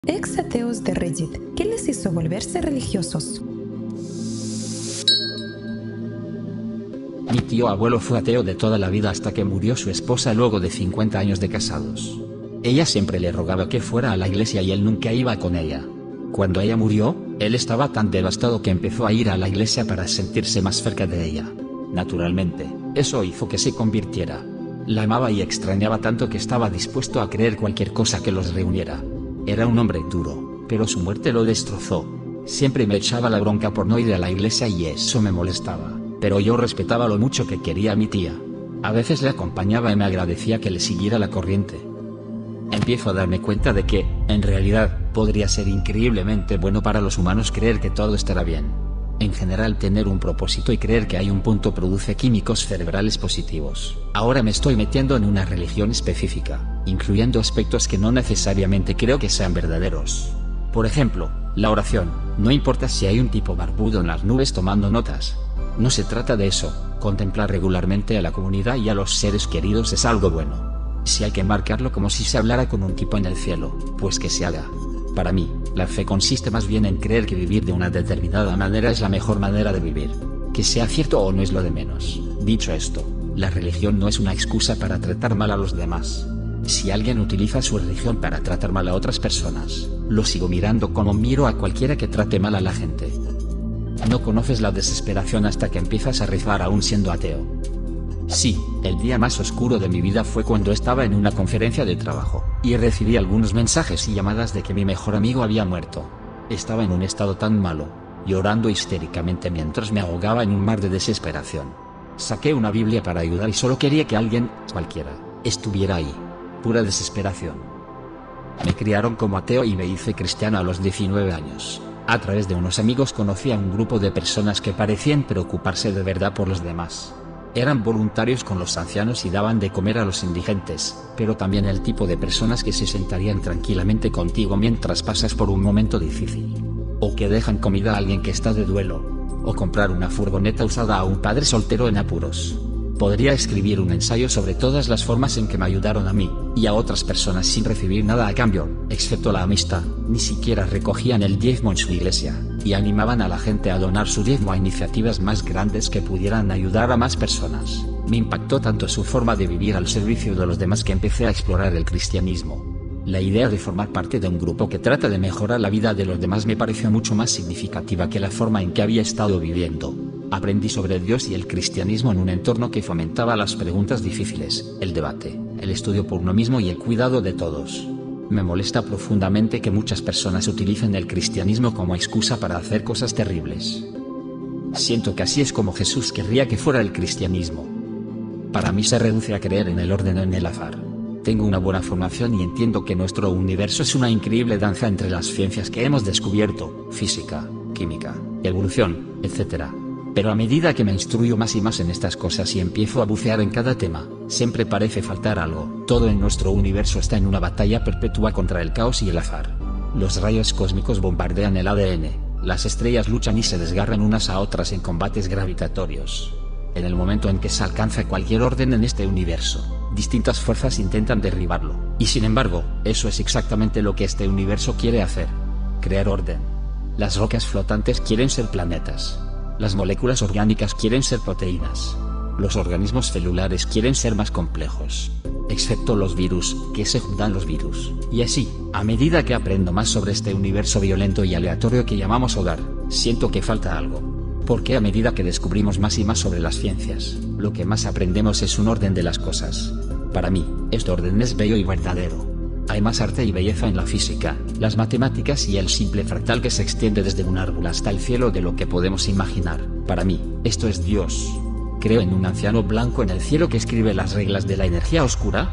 Ex ateos de Reddit, ¿qué les hizo volverse religiosos? Mi tío abuelo fue ateo de toda la vida hasta que murió su esposa luego de 50 años de casados. Ella siempre le rogaba que fuera a la iglesia y él nunca iba con ella. Cuando ella murió, él estaba tan devastado que empezó a ir a la iglesia para sentirse más cerca de ella. Naturalmente, eso hizo que se convirtiera. La amaba y extrañaba tanto que estaba dispuesto a creer cualquier cosa que los reuniera. Era un hombre duro, pero su muerte lo destrozó. Siempre me echaba la bronca por no ir a la iglesia y eso me molestaba, pero yo respetaba lo mucho que quería a mi tía. A veces le acompañaba y me agradecía que le siguiera la corriente. Empiezo a darme cuenta de que, en realidad, podría ser increíblemente bueno para los humanos creer que todo estará bien. En general, tener un propósito y creer que hay un punto produce químicos cerebrales positivos. Ahora me estoy metiendo en una religión específica, incluyendo aspectos que no necesariamente creo que sean verdaderos. Por ejemplo, la oración. No importa si hay un tipo barbudo en las nubes tomando notas. No se trata de eso. Contemplar regularmente a la comunidad y a los seres queridos es algo bueno. Si hay que marcarlo como si se hablara con un tipo en el cielo, pues que se haga. Para mí, la fe consiste más bien en creer que vivir de una determinada manera es la mejor manera de vivir. Que sea cierto o no es lo de menos. Dicho esto, la religión no es una excusa para tratar mal a los demás. Si alguien utiliza su religión para tratar mal a otras personas, lo sigo mirando como miro a cualquiera que trate mal a la gente. No conoces la desesperación hasta que empiezas a rezar aún siendo ateo. Sí, el día más oscuro de mi vida fue cuando estaba en una conferencia de trabajo, y recibí algunos mensajes y llamadas de que mi mejor amigo había muerto. Estaba en un estado tan malo, llorando histéricamente mientras me ahogaba en un mar de desesperación. Saqué una Biblia para ayudar y solo quería que alguien, cualquiera, estuviera ahí. Pura desesperación. Me criaron como ateo y me hice cristiano a los 19 años. A través de unos amigos conocí a un grupo de personas que parecían preocuparse de verdad por los demás. Eran voluntarios con los ancianos y daban de comer a los indigentes, pero también el tipo de personas que se sentarían tranquilamente contigo mientras pasas por un momento difícil. O que dejan comida a alguien que está de duelo. O comprar una furgoneta usada a un padre soltero en apuros. Podría escribir un ensayo sobre todas las formas en que me ayudaron a mí, y a otras personas sin recibir nada a cambio, excepto la amistad. Ni siquiera recogían el diezmo en su iglesia, y animaban a la gente a donar su diezmo a iniciativas más grandes que pudieran ayudar a más personas. Me impactó tanto su forma de vivir al servicio de los demás que empecé a explorar el cristianismo. La idea de formar parte de un grupo que trata de mejorar la vida de los demás me pareció mucho más significativa que la forma en que había estado viviendo. Aprendí sobre Dios y el cristianismo en un entorno que fomentaba las preguntas difíciles, el debate, el estudio por uno mismo y el cuidado de todos. Me molesta profundamente que muchas personas utilicen el cristianismo como excusa para hacer cosas terribles. Siento que así es como Jesús querría que fuera el cristianismo. Para mí se reduce a creer en el orden o en el azar. Tengo una buena formación y entiendo que nuestro universo es una increíble danza entre las ciencias que hemos descubierto, física, química, evolución, etc. Pero a medida que me instruyo más y más en estas cosas y empiezo a bucear en cada tema, siempre parece faltar algo. Todo en nuestro universo está en una batalla perpetua contra el caos y el azar. Los rayos cósmicos bombardean el ADN, las estrellas luchan y se desgarran unas a otras en combates gravitatorios. En el momento en que se alcanza cualquier orden en este universo, distintas fuerzas intentan derribarlo. Y sin embargo, eso es exactamente lo que este universo quiere hacer. Crear orden. Las rocas flotantes quieren ser planetas. Las moléculas orgánicas quieren ser proteínas. Los organismos celulares quieren ser más complejos. Excepto los virus, que se juntan los virus. Y así, a medida que aprendo más sobre este universo violento y aleatorio que llamamos hogar, siento que falta algo. Porque a medida que descubrimos más y más sobre las ciencias, lo que más aprendemos es un orden de las cosas. Para mí, este orden es bello y verdadero. Hay más arte y belleza en la física, las matemáticas y el simple fractal que se extiende desde un árbol hasta el cielo de lo que podemos imaginar. Para mí, esto es Dios. ¿Creo en un anciano blanco en el cielo que escribe las reglas de la energía oscura?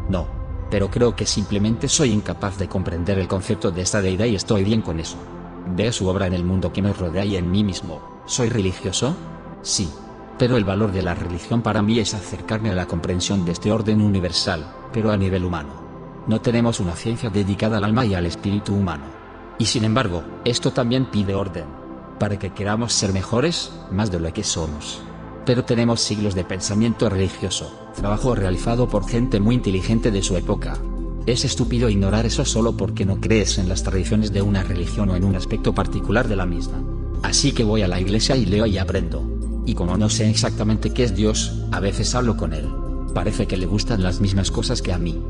No. Pero creo que simplemente soy incapaz de comprender el concepto de esta deidad y estoy bien con eso. Veo su obra en el mundo que me rodea y en mí mismo. ¿Soy religioso? Sí. Pero el valor de la religión para mí es acercarme a la comprensión de este orden universal, pero a nivel humano. No tenemos una ciencia dedicada al alma y al espíritu humano. Y sin embargo, esto también pide orden. Para que queramos ser mejores, más de lo que somos. Pero tenemos siglos de pensamiento religioso, trabajo realizado por gente muy inteligente de su época. Es estúpido ignorar eso solo porque no crees en las tradiciones de una religión o en un aspecto particular de la misma. Así que voy a la iglesia y leo y aprendo. Y como no sé exactamente qué es Dios, a veces hablo con él. Parece que le gustan las mismas cosas que a mí.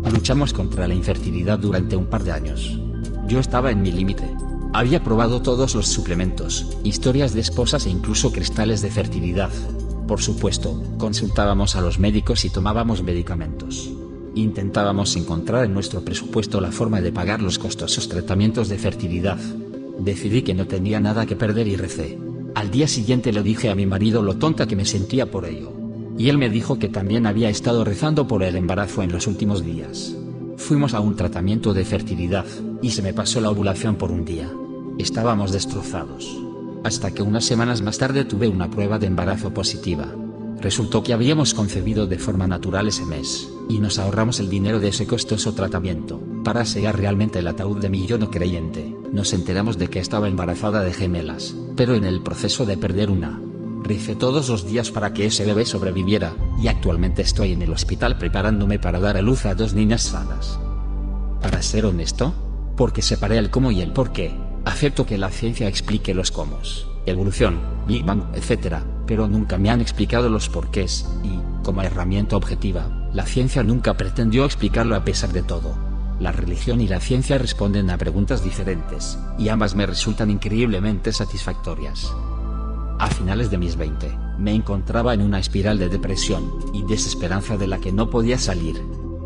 Luchamos contra la infertilidad durante un par de años. Yo estaba en mi límite. Había probado todos los suplementos, historias de esposas e incluso cristales de fertilidad. Por supuesto, consultábamos a los médicos y tomábamos medicamentos. Intentábamos encontrar en nuestro presupuesto la forma de pagar los costosos tratamientos de fertilidad. Decidí que no tenía nada que perder y recé. Al día siguiente le dije a mi marido lo tonta que me sentía por ello. Y él me dijo que también había estado rezando por el embarazo en los últimos días. Fuimos a un tratamiento de fertilidad, y se me pasó la ovulación por un día. Estábamos destrozados. Hasta que unas semanas más tarde tuve una prueba de embarazo positiva. Resultó que habíamos concebido de forma natural ese mes, y nos ahorramos el dinero de ese costoso tratamiento. Para sellar realmente el ataúd de mi yo no creyente, nos enteramos de que estaba embarazada de gemelas, pero en el proceso de perder una. Recé todos los días para que ese bebé sobreviviera, y actualmente estoy en el hospital preparándome para dar a luz a 2 niñas sanas. Para ser honesto, porque separé el cómo y el por qué, acepto que la ciencia explique los cómo, evolución, Big Bang, etc., pero nunca me han explicado los porqués, y, como herramienta objetiva, la ciencia nunca pretendió explicarlo a pesar de todo. La religión y la ciencia responden a preguntas diferentes, y ambas me resultan increíblemente satisfactorias. A finales de mis 20, me encontraba en una espiral de depresión y desesperanza de la que no podía salir.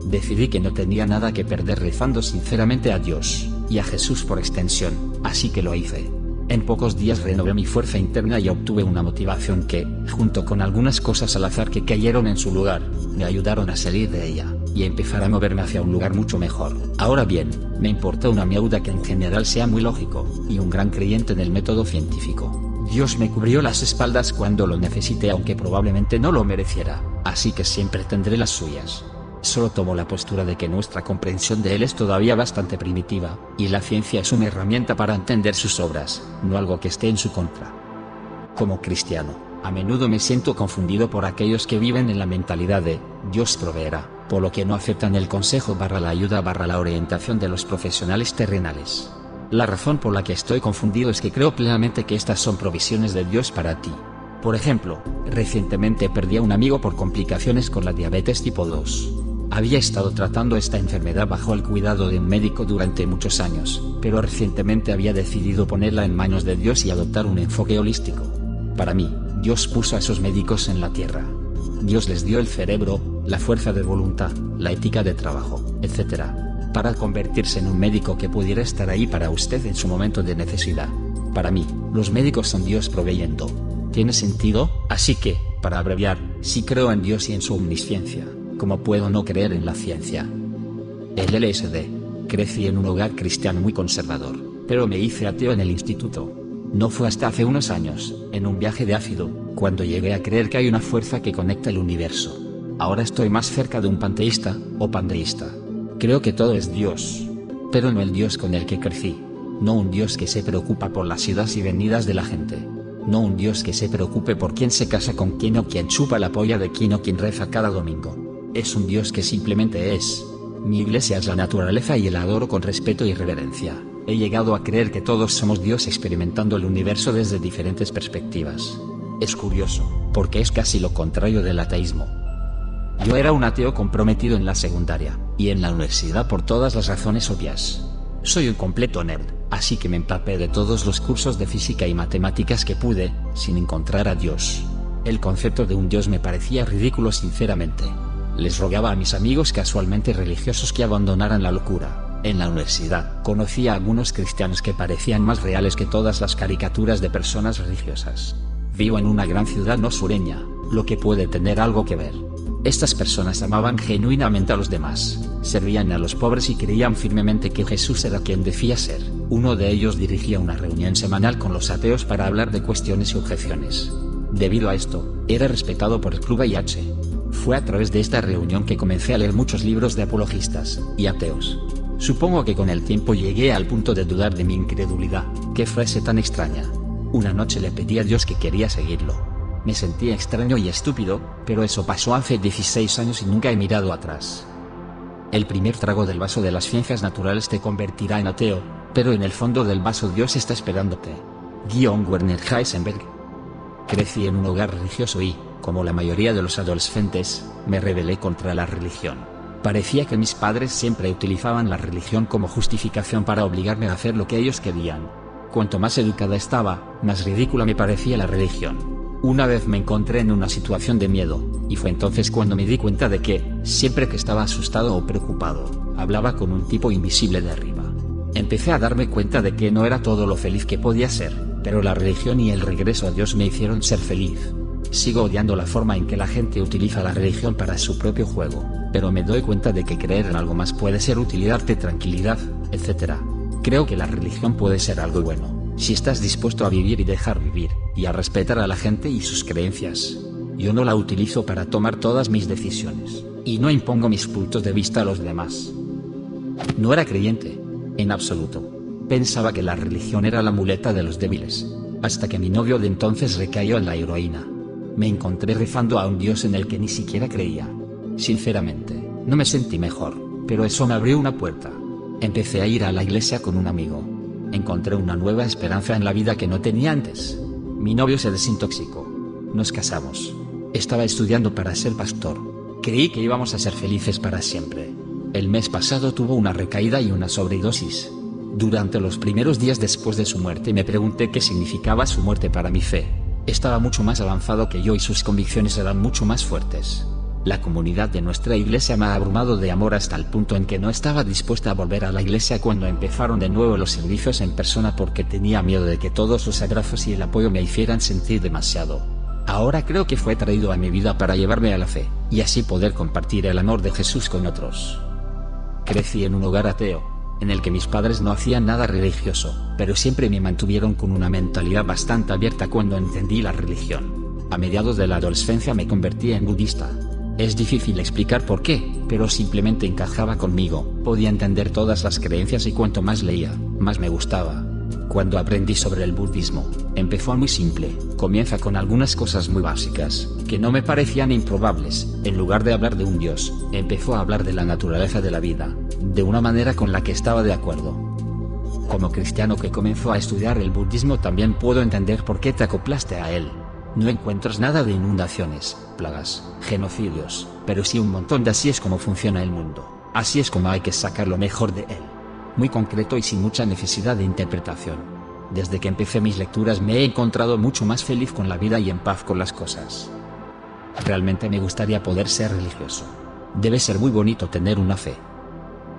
Decidí que no tenía nada que perder rezando sinceramente a Dios, y a Jesús por extensión, así que lo hice. En pocos días renové mi fuerza interna y obtuve una motivación que, junto con algunas cosas al azar que cayeron en su lugar, me ayudaron a salir de ella, y empezar a moverme hacia un lugar mucho mejor. Ahora bien, me importa una mierda que en general sea muy lógico, y un gran creyente en el método científico. Dios me cubrió las espaldas cuando lo necesité aunque probablemente no lo mereciera, así que siempre tendré las suyas. Solo tomo la postura de que nuestra comprensión de él es todavía bastante primitiva, y la ciencia es una herramienta para entender sus obras, no algo que esté en su contra. Como cristiano, a menudo me siento confundido por aquellos que viven en la mentalidad de Dios proveerá, por lo que no aceptan el consejo / la ayuda / la orientación de los profesionales terrenales. La razón por la que estoy confundido es que creo plenamente que estas son provisiones de Dios para ti. Por ejemplo, recientemente perdí a un amigo por complicaciones con la diabetes tipo 2. Había estado tratando esta enfermedad bajo el cuidado de un médico durante muchos años, pero recientemente había decidido ponerla en manos de Dios y adoptar un enfoque holístico. Para mí, Dios puso a esos médicos en la tierra. Dios les dio el cerebro, la fuerza de voluntad, la ética de trabajo, etc., para convertirse en un médico que pudiera estar ahí para usted en su momento de necesidad. Para mí, los médicos son Dios proveyendo. ¿Tiene sentido? Así que, para abreviar, sí creo en Dios y en su omnisciencia. ¿Cómo puedo no creer en la ciencia? El LSD. Crecí en un hogar cristiano muy conservador, pero me hice ateo en el instituto. No fue hasta hace unos años, en un viaje de ácido, cuando llegué a creer que hay una fuerza que conecta el universo. Ahora estoy más cerca de un panteísta, o pandeísta. Creo que todo es Dios. Pero no el Dios con el que crecí. No un Dios que se preocupa por las idas y venidas de la gente. No un Dios que se preocupe por quién se casa con quién o quién chupa la polla de quién o quién reza cada domingo. Es un Dios que simplemente es. Mi iglesia es la naturaleza y la adoro con respeto y reverencia. He llegado a creer que todos somos Dios experimentando el universo desde diferentes perspectivas. Es curioso, porque es casi lo contrario del ateísmo. Yo era un ateo comprometido en la secundaria, y en la universidad por todas las razones obvias. Soy un completo nerd, así que me empapé de todos los cursos de física y matemáticas que pude, sin encontrar a Dios. El concepto de un Dios me parecía ridículo sinceramente. Les rogaba a mis amigos casualmente religiosos que abandonaran la locura. En la universidad, conocí a algunos cristianos que parecían más reales que todas las caricaturas de personas religiosas. Vivo en una gran ciudad no sureña, lo que puede tener algo que ver. Estas personas amaban genuinamente a los demás, servían a los pobres y creían firmemente que Jesús era quien decía ser. Uno de ellos dirigía una reunión semanal con los ateos para hablar de cuestiones y objeciones. Debido a esto, era respetado por el Club IH. Fue a través de esta reunión que comencé a leer muchos libros de apologistas y ateos. Supongo que con el tiempo llegué al punto de dudar de mi incredulidad. ¡Qué frase tan extraña! Una noche le pedí a Dios que quería seguirlo. Me sentía extraño y estúpido, pero eso pasó hace 16 años y nunca he mirado atrás. El primer trago del vaso de las ciencias naturales te convertirá en ateo, pero en el fondo del vaso Dios está esperándote. Werner Heisenberg. Crecí en un hogar religioso y, como la mayoría de los adolescentes, me rebelé contra la religión. Parecía que mis padres siempre utilizaban la religión como justificación para obligarme a hacer lo que ellos querían. Cuanto más educada estaba, más ridícula me parecía la religión. Una vez me encontré en una situación de miedo, y fue entonces cuando me di cuenta de que, siempre que estaba asustado o preocupado, hablaba con un tipo invisible de arriba. Empecé a darme cuenta de que no era todo lo feliz que podía ser, pero la religión y el regreso a Dios me hicieron ser feliz. Sigo odiando la forma en que la gente utiliza la religión para su propio juego, pero me doy cuenta de que creer en algo más puede ser útil y darte tranquilidad, etc. Creo que la religión puede ser algo bueno, si estás dispuesto a vivir y dejar vivir, y a respetar a la gente y sus creencias. Yo no la utilizo para tomar todas mis decisiones, y no impongo mis puntos de vista a los demás. No era creyente, en absoluto. Pensaba que la religión era la muleta de los débiles, hasta que mi novio de entonces recayó en la heroína. Me encontré rezando a un Dios en el que ni siquiera creía. Sinceramente, no me sentí mejor, pero eso me abrió una puerta. Empecé a ir a la iglesia con un amigo. Encontré una nueva esperanza en la vida que no tenía antes. Mi novio se desintoxicó. Nos casamos. Estaba estudiando para ser pastor. Creí que íbamos a ser felices para siempre. El mes pasado tuvo una recaída y una sobredosis. Durante los primeros días después de su muerte me pregunté qué significaba su muerte para mi fe. Estaba mucho más avanzado que yo y sus convicciones eran mucho más fuertes. La comunidad de nuestra iglesia me ha abrumado de amor hasta el punto en que no estaba dispuesta a volver a la iglesia cuando empezaron de nuevo los servicios en persona porque tenía miedo de que todos los abrazos y el apoyo me hicieran sentir demasiado. Ahora creo que fue traído a mi vida para llevarme a la fe, y así poder compartir el amor de Jesús con otros. Crecí en un hogar ateo, en el que mis padres no hacían nada religioso, pero siempre me mantuvieron con una mentalidad bastante abierta cuando entendí la religión. A mediados de la adolescencia me convertí en budista. Es difícil explicar por qué, pero simplemente encajaba conmigo, podía entender todas las creencias y cuanto más leía, más me gustaba. Cuando aprendí sobre el budismo, empezó muy simple, comienza con algunas cosas muy básicas, que no me parecían improbables. En lugar de hablar de un dios, empezó a hablar de la naturaleza de la vida, de una manera con la que estaba de acuerdo. Como cristiano que comenzó a estudiar el budismo también puedo entender por qué te acoplaste a él. No encuentras nada de inundaciones, plagas, genocidios, pero sí un montón de así es como funciona el mundo, así es como hay que sacar lo mejor de él. Muy concreto y sin mucha necesidad de interpretación. Desde que empecé mis lecturas me he encontrado mucho más feliz con la vida y en paz con las cosas. Realmente me gustaría poder ser religioso. Debe ser muy bonito tener una fe.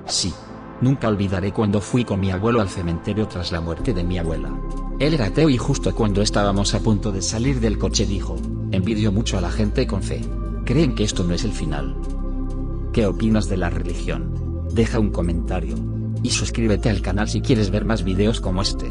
Sí. Nunca olvidaré cuando fui con mi abuelo al cementerio tras la muerte de mi abuela. Él era ateo y justo cuando estábamos a punto de salir del coche dijo: envidio mucho a la gente con fe. Creen que esto no es el final. ¿Qué opinas de la religión? Deja un comentario. Y suscríbete al canal si quieres ver más videos como este.